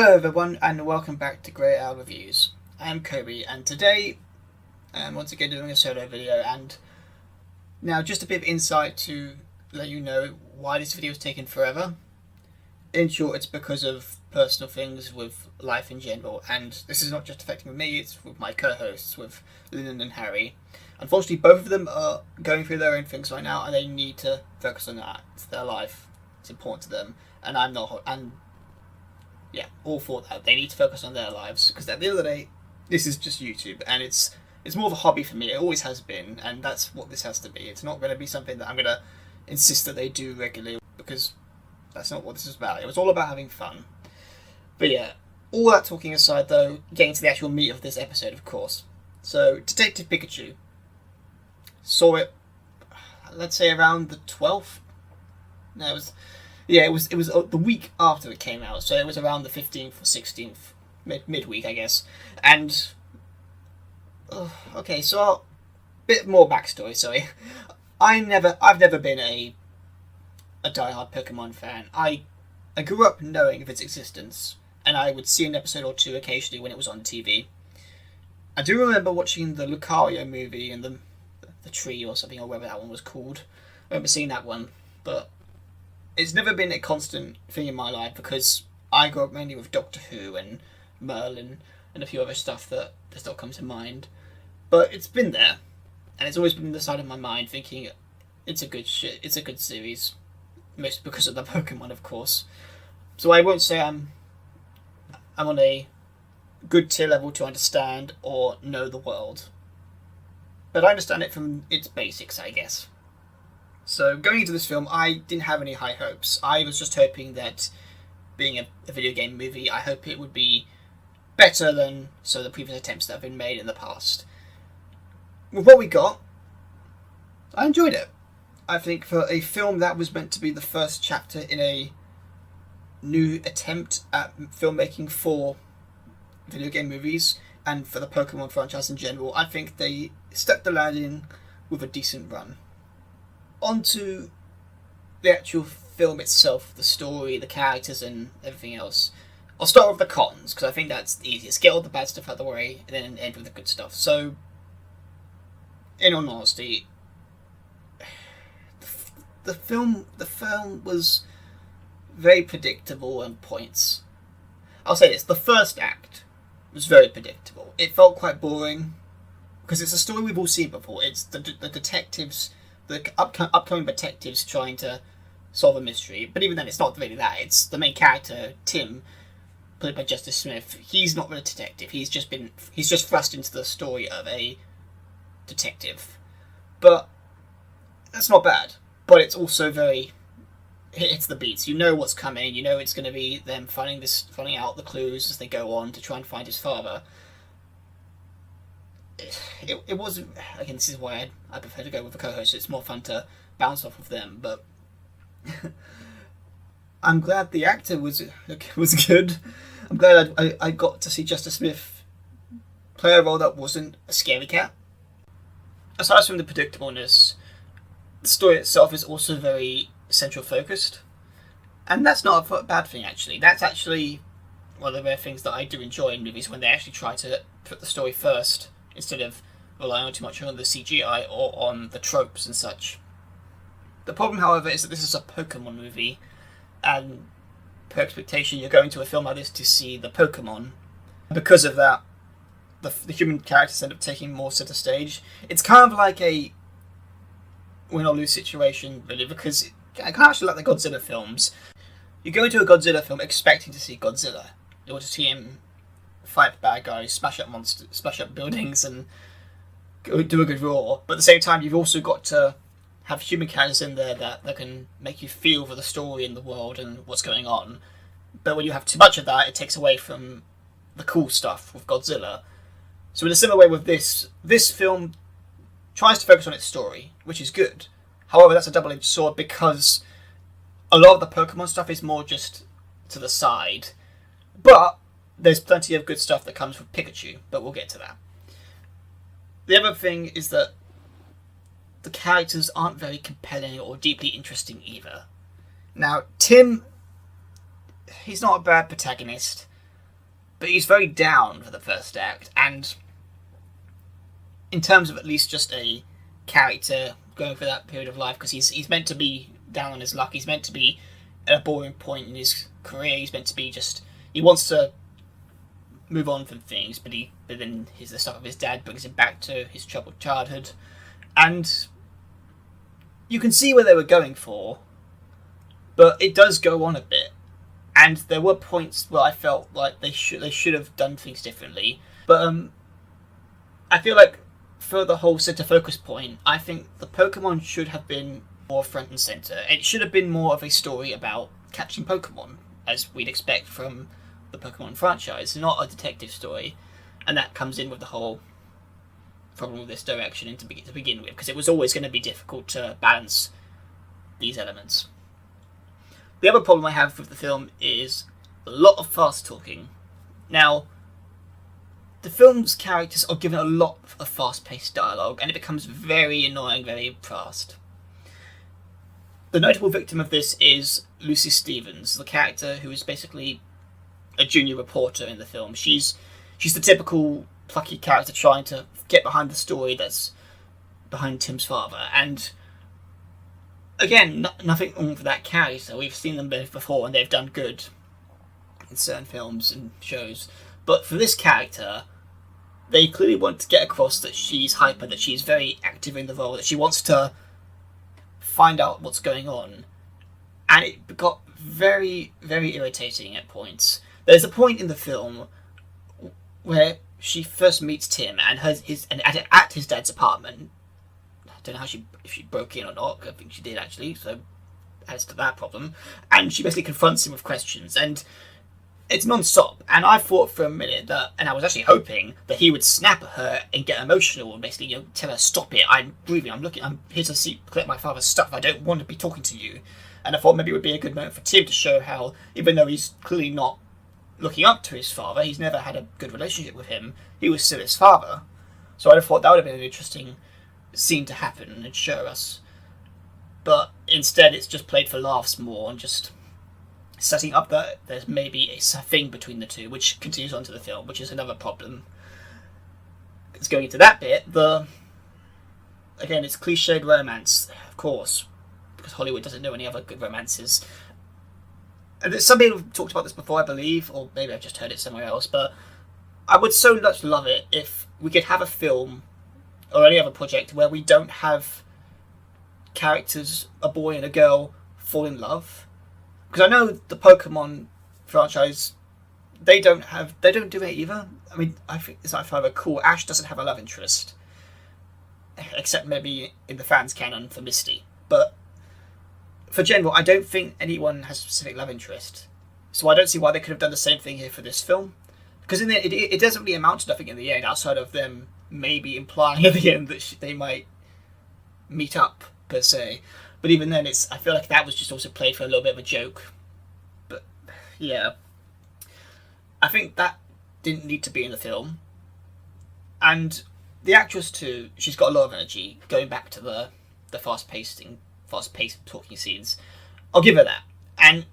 Hello everyone and welcome back to Grey Owl Reviews. I am Kobe and today I'm once again doing a solo video, and now just a bit of insight to let you know why this video is taking forever. In short, it's because of personal things with life in general, and this is not just affecting me, it's with my co-hosts, with Lyndon and Harry. Unfortunately, both of them are going through their own things right now and they need to focus on that. It's their life, it's important to them, and I'm not, and yeah, all for that. They need to focus on their lives, because at the end of the day, this is just YouTube, and it's more of a hobby for me. It always has been, and that's what this has to be. It's not going to be something that I'm going to insist that they do regularly, because that's not what this is about. It was all about having fun. But yeah, all that talking aside, though, getting to the actual meat of this episode, of course. So, Detective Pikachu. Saw it, let's say around the 12th? No, it was... Yeah, it was the week after it came out, so it was around the 15th or 16th, midweek, I guess. And okay, so a bit more backstory. Sorry, I've never been a diehard Pokemon fan. I grew up knowing of its existence, and I would see an episode or two occasionally when it was on TV. I do remember watching the Lucario movie and the tree or something, or whatever that one was called. I remember seeing that one, but it's never been a constant thing in my life, because I grew up mainly with Doctor Who and Merlin and a few other stuff that does not come to mind. But it's been there, and it's always been on the side of my mind, thinking it's a good series, mostly because of the Pokemon, of course. So I won't say I'm on a good tier level to understand or know the world, but I understand it from its basics, I guess. So going into this film, I didn't have any high hopes. I was just hoping that, being a video game movie, I hope it would be better than the previous attempts that have been made in the past. With what we got, I enjoyed it. I think for a film that was meant to be the first chapter in a new attempt at filmmaking for video game movies, and for the Pokemon franchise in general, I think they stuck the landing with a decent run. Onto the actual film itself, the story, the characters, and everything else. I'll start with the cons, because I think that's the easiest. Get all the bad stuff out of the way, and then end with the good stuff. So, in all honesty, the film was very predictable at points. I'll say this: the first act was very predictable. It felt quite boring, because it's a story we've all seen before. It's the detectives. The upcoming detectives trying to solve a mystery, but even then it's not really that. It's the main character, Tim, played by Justice Smith. He's not really a detective. He's just thrust into the story of a detective. But that's not bad. But it's also it hits the beats. You know what's coming. You know it's going to be them finding out the clues as they go on to try and find his father. It wasn't, again, this is why I prefer to go with a co-host. It's more fun to bounce off of them, but I'm glad the actor was good. I'm glad I got to see Justice Smith play a role that wasn't a scary cat. Aside from the predictableness, the story itself is also very central focused, and that's not a bad thing, actually. That's actually one of the rare things that I do enjoy in movies, when they actually try to put the story first, instead of relying too much on the CGI or on the tropes and such. The problem, however, is that this is a Pokemon movie, and per expectation, you're going to a film like this to see the Pokemon. Because of that, the human characters end up taking more center stage. It's kind of like a win or lose situation, really, because I kind of actually like the Godzilla films. You go into a Godzilla film expecting to see Godzilla. You want to see him fight bad guys, smash up buildings, and do a good roar. But at the same time, you've also got to have human characters in there that can make you feel for the story and the world and what's going on. But when you have too much of that, it takes away from the cool stuff with Godzilla. So in a similar way with this film tries to focus on its story, which is good. However, that's a double-edged sword, because a lot of the Pokemon stuff is more just to the side. But there's plenty of good stuff that comes with Pikachu, but we'll get to that. The other thing is that the characters aren't very compelling or deeply interesting either. Now, Tim, he's not a bad protagonist. but he's very down for the first act, and in terms of at least just a character going through that period of life, because he's meant to be down on his luck, he's meant to be at a boring point in his career, he's meant to be just, he wants to move on from things, but then the stuff of his dad brings him back to his troubled childhood, and you can see where they were going for, but it does go on a bit, and there were points where I felt like they should have done things differently, but I feel like for the whole center focus point, I think the Pokemon should have been more front and center. It should have been more of a story about catching Pokemon, as we'd expect from the Pokemon franchise, not a detective story, and that comes in with the whole problem with this direction to begin with, because it was always going to be difficult to balance these elements. The other problem I have with the film is a lot of fast talking. Now, the film's characters are given a lot of fast-paced dialogue, and it becomes very annoying very fast. The notable victim of this is Lucy Stevens, the character who is basically a junior reporter in the film. She's the typical plucky character trying to get behind the story that's behind Tim's father, and again, nothing wrong with that character. We've seen them both before, and they've done good in certain films and shows. But for this character, they clearly want to get across that she's hyper, that she's very active in the role, that she wants to find out what's going on. And it got very, very irritating at points. There's a point in the film where she first meets Tim and at his dad's apartment. I don't know if she broke in or not. I think she did, actually, so as to that problem. And she basically confronts him with questions, and it's non-stop. And I thought for a minute and I was actually hoping that he would snap at her and get emotional and basically, tell her, stop it, I'm breathing, I'm here to collect my father's stuff, I don't want to be talking to you. And I thought maybe it would be a good moment for Tim to show how, even though he's clearly not looking up to his father, he's never had a good relationship with him, he was still his father. So I thought that would have been an interesting scene to happen and show us. But instead it's just played for laughs more, and just setting up that there's maybe a thing between the two, which continues on to the film, which is another problem. It's going into that bit, again, it's cliched romance, of course, because Hollywood doesn't know any other good romances. And some people have talked about this before, I believe, or maybe I've just heard it somewhere else, but I would so much love it if we could have a film or any other project where we don't have characters, a boy and a girl, fall in love. Because I know the Pokemon franchise, they don't do it either. I mean, I think, if I recall, Ash doesn't have a love interest, except maybe in the fans' canon for Misty. But for general, I don't think anyone has a specific love interest. So I don't see why they could have done the same thing here for this film. Because it doesn't really amount to nothing in the end, outside of them maybe implying at the end that they might meet up, per se. But even then, I feel like that was just also played for a little bit of a joke. But, yeah. I think that didn't need to be in the film. And the actress, too, she's got a lot of energy, going back to the fast-paced talking scenes. I'll give her that. And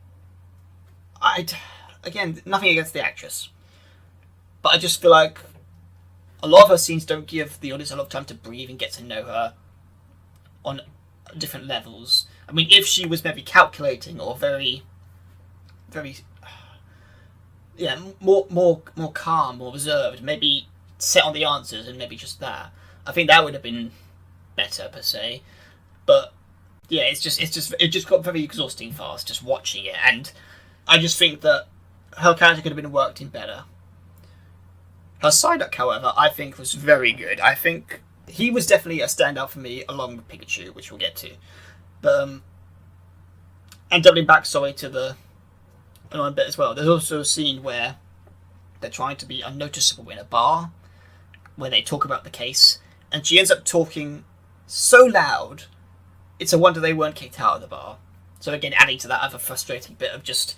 again, nothing against the actress. But I just feel like a lot of her scenes don't give the audience a lot of time to breathe and get to know her on different levels. I mean, if she was maybe calculating or very, very, more calm, more reserved, maybe set on the answers and maybe just that, I think that would have been better, per se. But yeah, it just got very exhausting fast just watching it, and I just think that her character could have been worked in better. Her Psyduck, however, I think was very good. I think he was definitely a standout for me, along with Pikachu, which we'll get to. But and doubling back, to the annoying bit as well. There's also a scene where they're trying to be unnoticeable in a bar, where they talk about the case, and she ends up talking so loud, it's a wonder they weren't kicked out of the bar. So again, adding to that other frustrating bit of just,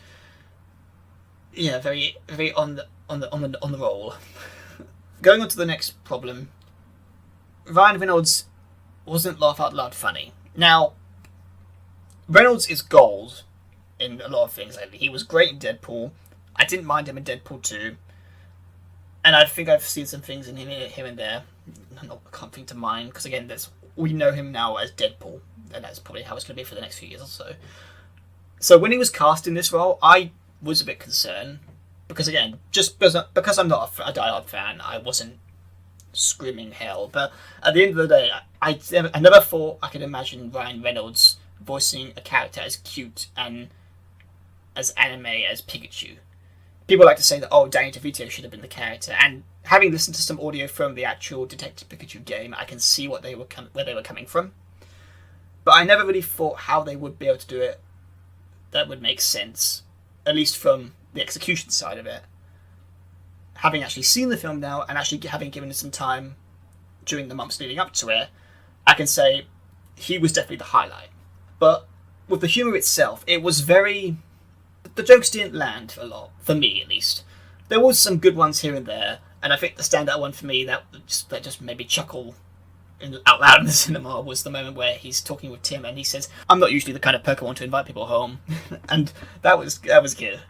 very, very on the roll. Going on to the next problem, Ryan Reynolds wasn't laugh out loud funny. Now, Reynolds is gold in a lot of things lately. He was great in Deadpool. I didn't mind him in Deadpool 2. and I think I've seen some things in him here and there. I can't think to mind because again, we know him now as Deadpool, and that's probably how it's going to be for the next few years or so. So when he was cast in this role, I was a bit concerned because again, just because I'm not a diehard fan, I wasn't screaming hell. But at the end of the day, I never thought I could imagine Ryan Reynolds voicing a character as cute and as anime as Pikachu. People like to say that, oh, Danny DeVito should have been the character, and having listened to some audio from the actual Detective Pikachu game, I can see where they were coming from. But I never really thought how they would be able to do it that would make sense, at least from the execution side of it. Having actually seen the film now, and actually having given it some time during the months leading up to it, I can say he was definitely the highlight. But with the humour itself, it was very... The jokes didn't land a lot, for me at least. There was some good ones here and there, and I think the standout one for me that just made me chuckle out loud in the cinema was the moment where he's talking with Tim and he says, "I'm not usually the kind of Pokemon to invite people home," and that was good.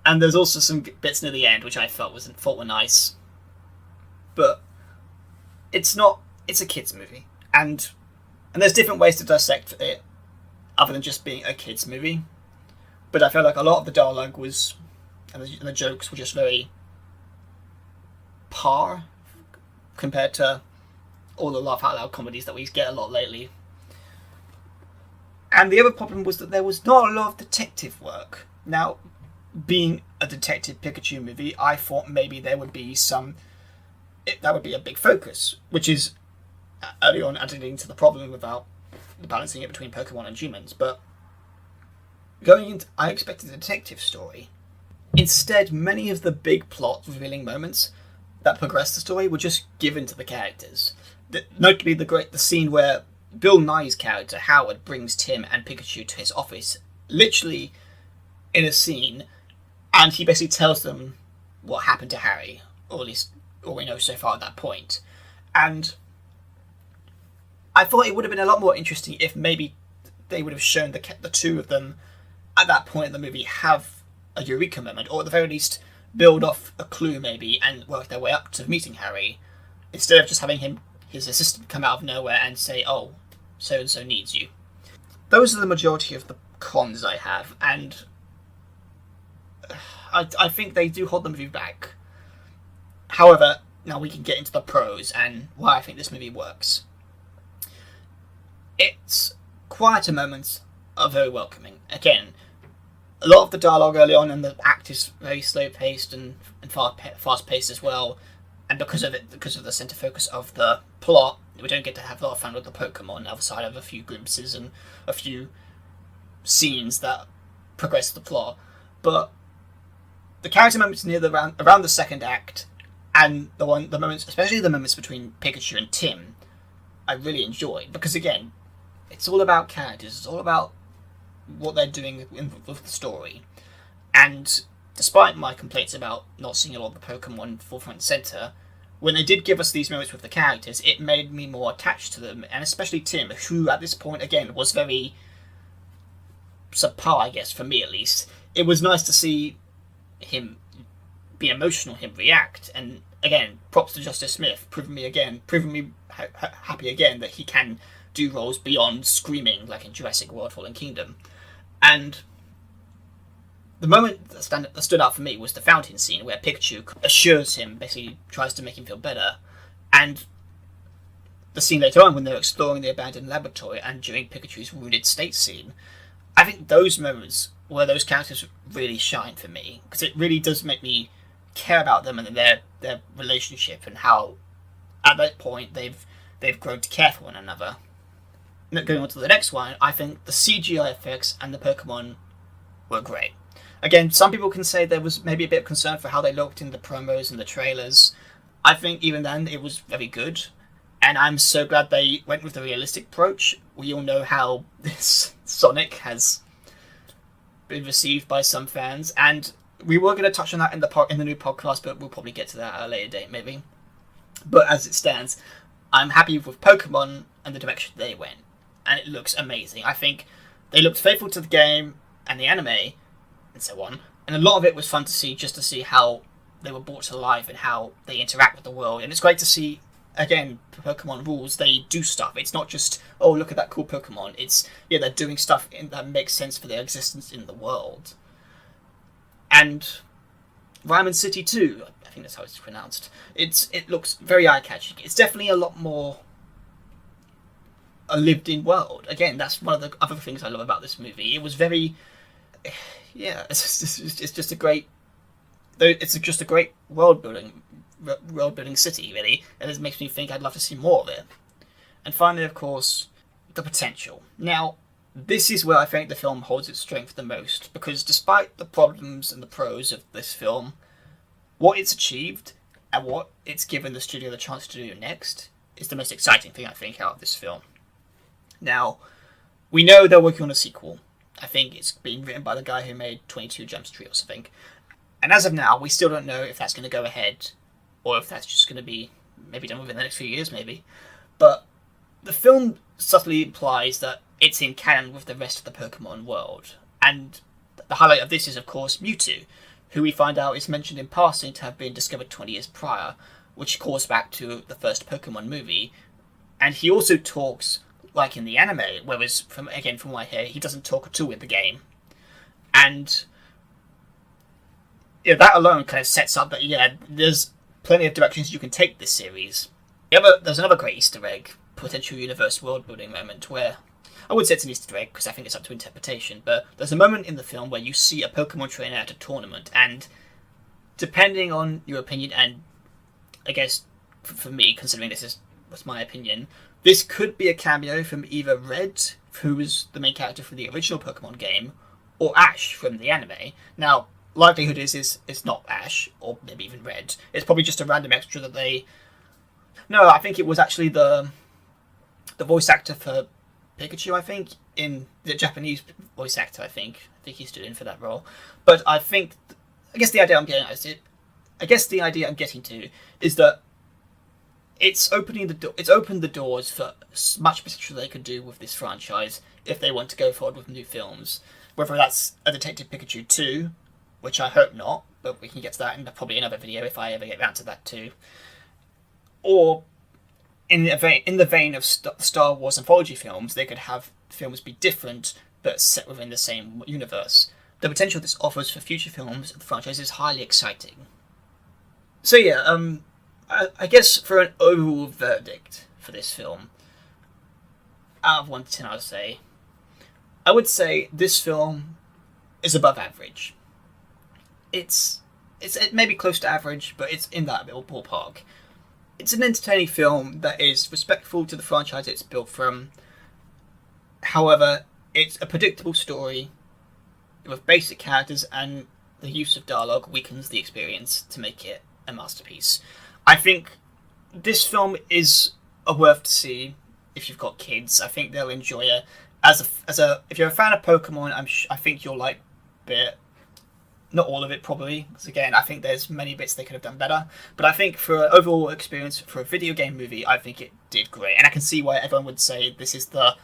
And there's also some bits near the end which I thought were nice, but it's a kids movie, and there's different ways to dissect it, other than just being a kids movie. But I felt like a lot of the dialogue was, and the jokes were just very par compared to all the laugh out loud comedies that we get a lot lately. And the other problem was that there was not a lot of detective work. Now, being a Detective Pikachu movie, I thought maybe there would be that would be a big focus, which is early on adding to the problem about balancing it between Pokemon and humans. But going into, I expected a detective story. Instead, many of the big plot revealing moments that progressed the story were just given to the characters. Notably, the scene where Bill Nye's character Howard brings Tim and Pikachu to his office, literally in a scene, and he basically tells them what happened to Harry, or at least all we know so far at that point. And I thought it would have been a lot more interesting if maybe they would have shown the two of them at that point in the movie have a eureka moment, or at the very least build off a clue maybe and work their way up to meeting Harry, instead of just having his assistant come out of nowhere and say, "Oh, so and so needs you." Those are the majority of the cons I have, and I think they do hold the movie back. However, now we can get into the pros and why I think this movie works. Its quieter moments are very welcoming. Again, a lot of the dialogue early on and the act is very slow paced and fast paced as well. And because of the centre focus of the plot, we don't get to have a lot of fun with the Pokemon outside of a few glimpses and a few scenes that progress the plot. But the character moments around the second act, and the moments, especially the moments between Pikachu and Tim, I really enjoyed, because again, it's all about characters. It's all about what they're doing with the story. And despite my complaints about not seeing a lot of the Pokemon forefront center, when they did give us these moments with the characters, it made me more attached to them, and especially Tim, who at this point again was very subpar, I guess, for me at least. It was nice to see him be emotional, him react, and again, props to Justice Smith, proving me happy again that he can do roles beyond screaming like in Jurassic World Fallen Kingdom. And the moment that stood out for me was the fountain scene where Pikachu assures him, basically tries to make him feel better, and the scene later on when they're exploring the abandoned laboratory and during Pikachu's wounded state scene. I think those moments where those characters really shine for me, because it really does make me care about them and their relationship and how at that point they've grown to care for one another. Going on to the next one, I think the CGI effects and the Pokemon were great. Again, some people can say there was maybe a bit of concern for how they looked in the promos and the trailers. I think even then it was very good, and I'm so glad they went with the realistic approach. We all know how this Sonic has been received by some fans, and we were going to touch on that in the new podcast, but we'll probably get to that at a later date maybe. But as it stands, I'm happy with Pokemon and the direction they went, and it looks amazing. I think they looked faithful to the game and the anime and so on, and a lot of it was fun to see, just to see how they were brought to life and how they interact with the world. And it's great to see, again, Pokemon rules, they do stuff. It's not just, oh, look at that cool Pokemon. It's, yeah, they're doing stuff that makes sense for their existence in the world. And Ryman City 2, I think that's how it's pronounced, it looks very eye-catching. It's definitely a lot more a lived-in world. Again, that's one of the other things I love about this movie. It was very, yeah, it's just a great, it's just a great world-building city, really, and it makes me think I'd love to see more of it. And finally, of course, the potential. Now, this is where I think the film holds its strength the most, because despite the problems and the pros of this film, what it's achieved and what it's given the studio the chance to do next is the most exciting thing, I think, out of this film. Now, we know they're working on a sequel. I think it's being written by the guy who made 22 Jump Street or something. And as of now, we still don't know if that's going to go ahead or if that's just going to be maybe done within the next few years, maybe. But the film subtly implies that it's in canon with the rest of the Pokemon world. And the highlight of this is, of course, Mewtwo, who we find out is mentioned in passing to have been discovered 20 years prior, which calls back to the first Pokemon movie. And he also talks like in the anime, whereas, from what I hear, he doesn't talk at all in the game. And that alone kind of sets up that, yeah, there's plenty of directions you can take this series. There's another great Easter egg, potential universe world building moment, where I would say it's an Easter egg because I think it's up to interpretation, but there's a moment in the film where you see a Pokemon trainer at a tournament, and depending on your opinion, and I guess for me, considering was my opinion, this could be a cameo from either Red, who was the main character from the original Pokemon game, or Ash from the anime. Now, likelihood is it's not Ash, or maybe even Red. It's probably just a random extra that they... No, I think it was actually the voice actor for Pikachu, I think, in the Japanese voice actor, I think he stood in for that role. But I guess the idea I'm getting to is that it's opened the doors for much potential they could do with this franchise if they want to go forward with new films. Whether that's a Detective Pikachu 2, which I hope not, but we can get to that in probably another video if I ever get around to that too. Or in the vein of Star Wars anthology films, they could have films be different but set within the same universe. The potential this offers for future films of the franchise is highly exciting. So yeah, I guess for an overall verdict for this film, out of 1 to 10, I would say this film is above average. It may be close to average, but it's in that little ballpark. It's an entertaining film that is respectful to the franchise it's built from. However, it's a predictable story with basic characters, and the use of dialogue weakens the experience to make it a masterpiece. I think this film is a worth to see if you've got kids. I think they'll enjoy it. If you're a fan of Pokemon, I think you'll like it. Not all of it, probably, because again, I think there's many bits they could have done better. But I think for an overall experience for a video game movie, I think it did great. And I can see why everyone would say this is the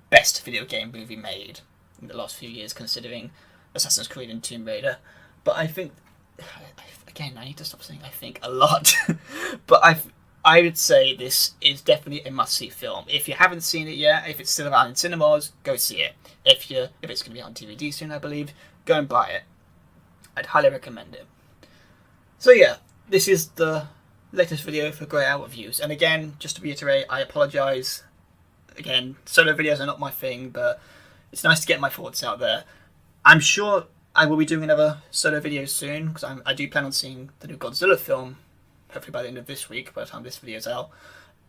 best video game movie made in the last few years, considering Assassin's Creed and Tomb Raider. But I think, again, I need to stop saying I think a lot. But I would say this is definitely a must-see film. If you haven't seen it yet, if it's still around in cinemas, go see it. If it's going to be on DVD soon, I believe, go and buy it. I'd highly recommend it. So yeah, this is the latest video for Grey Owl Reviews. And again, just to reiterate, I apologise. Again, solo videos are not my thing, but it's nice to get my thoughts out there. I'm sure I will be doing another solo video soon, because I do plan on seeing the new Godzilla film, hopefully by the end of this week, by the time this video's out.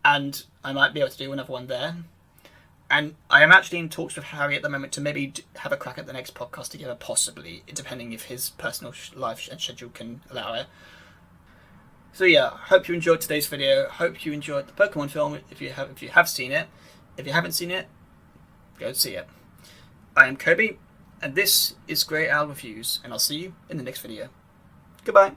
And I might be able to do another one there. And I am actually in talks with Harry at the moment to maybe have a crack at the next podcast together, possibly, depending if his personal life and schedule can allow it. So yeah, hope you enjoyed today's video. Hope you enjoyed the Pokemon film if you have seen it. If you haven't seen it, go see it. I am Kobe, and this is Grey Owl Reviews, and I'll see you in the next video. Goodbye.